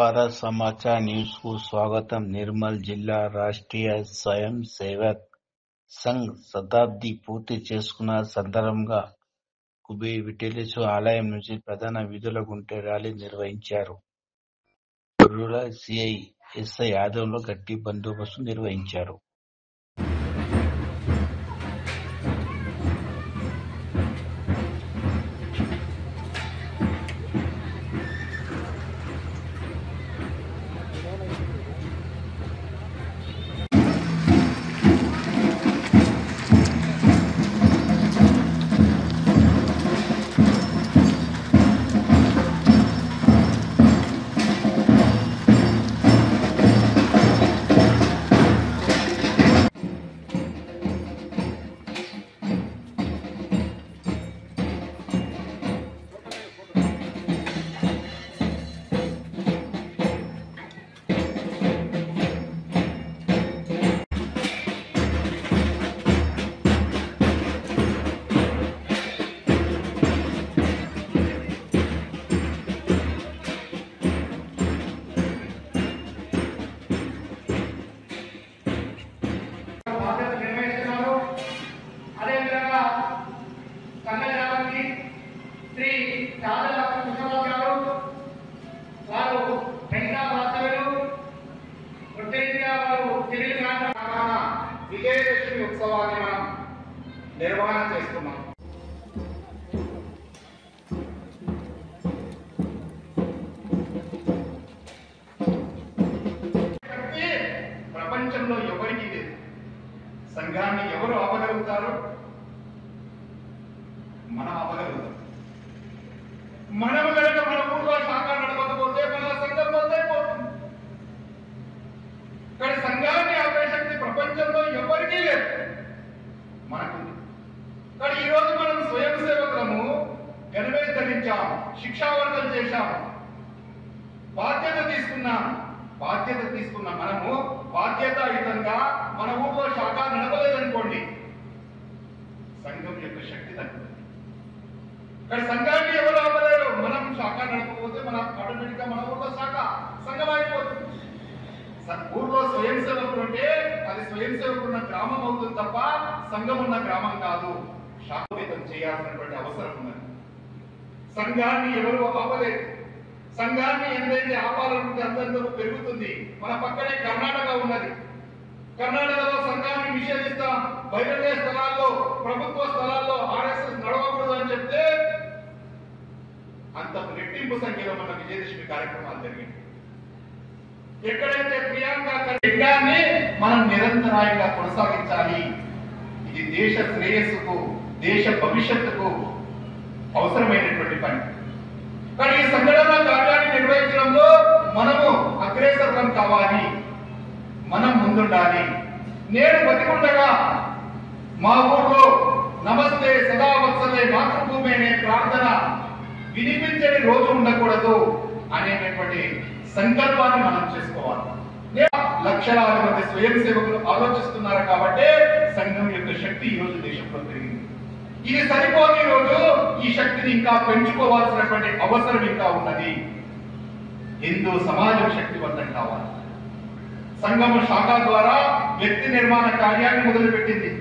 भारत समाचार न्यूज को स्वागतम। నిర్మల్ జిల్లా రాష్ట్రీయ స్వయం సేవక్ సంఘ్ శతాబ్ది పూర్తి చేసుకున్న సందర్భంగా కుబే విఠలేశ్వర ఆలయం నుంచి ప్రధాన వీధుల గుంటె ర్యాలీ నిర్వహించారు. రూరల్ సిఐ ఎస్ఐ ఆధ్వర్యంలో గట్టి బందోబస్తు నిర్వహించారు. విజయదశమి ఉత్సవాన్ని మనం నిర్వహణ చేస్తున్నాం. ప్రపంచంలో ఎవరికి లేదు. సంఘాన్ని ఎవరు ఆపగలుగుతారు? మనం ఆపగలుగుతాం. మనము కనుక మన ఊళ్ళో శాఖ నడపకపోతే మన సంఘం పోతుంది. కానీ సంఘాన్ని ఆపే శక్తి ప్రపంచంలో ఎవరికీ లేదు, మనకుంది. కానీ ఈరోజు మనం స్వయం సేవకులము గణవేతరించాం, శిక్షావర్గం చేశాం, బాధ్యత తీసుకున్న మనము బాధ్యతాయుతంగా మన ఊళ్ళో శాఖ నడపలేదనుకోండి, సంఘం యొక్క శక్తి తగ్గుతుంది. కానీ సంఘాన్ని ఎవరు ఆపలేరు. మనం శాఖ నడపకపోతే మన ఆటోమేటిక్ గా మన ఊళ్ళో సంఘం అయిపోతుంది. ఊర్లో స్వయం సేవకులు అంటే అది స్వయం సేవకులు ఉన్న గ్రామం అవుతుంది తప్ప సంఘం ఉన్న గ్రామం కాదు. శాఖావేతం చేయాల్సినటువంటి అవసరం ఉన్నది. సంఘాన్ని ఎవరు ఆపలేదు. సంఘాన్ని ఎంతైతే ఆపాలనుకుంటే అంతలో పెరుగుతుంది. మన పక్కనే కర్ణాటక ఉన్నది. కర్ణాటకలో సంఘాన్ని నిషేధిస్తాం, బహిరంగ స్థలాల్లో, ప్రభుత్వ స్థలాల్లో ఆర్ఎస్ఎస్ నడవకూడదు అని చెప్తే అంత రెట్టింపు సంఖ్యలో మన విజయదశమి కార్యక్రమాలు జరిగింది. ఎక్కడైతే ప్రియాంక యజ్ఞాన్ని మనం నిరంతరాయంగా కొనసాగించాలి. ఇది దేశ శ్రేయస్సుకు, దేశ భవిష్యత్తుకు అవసరమైనటువంటి పని. కానీ ఈ సంఘటన కార్యాన్ని నిర్వహించడంలో మనము అగ్రేసరం కావాలి, మనం ముందుండాలి. నేను బతికుండగా మా ఊర్లో నమస్తే సదావత్సలే మాతృభూమి అనే ప్రార్థన వినిపించని రోజు ఉండకూడదు అనేటటువంటి సంకల్పాన్ని మనం చేసుకోవాలి. లక్షలాది మంది స్వయం సేవకులు ఆలోచిస్తున్నారు కాబట్టి సంఘం యొక్క శక్తి ఈ రోజు దేశంలో పెరిగింది. ఇది సరిపోని రోజు ఈ శక్తిని ఇంకా పెంచుకోవాల్సినటువంటి అవసరం ఇంకా ఉన్నది. హిందూ సమాజం శక్తివంతం కావాలి. సంఘము శాఖ ద్వారా వ్యక్తి నిర్మాణ కార్యాన్ని మొదలుపెట్టింది.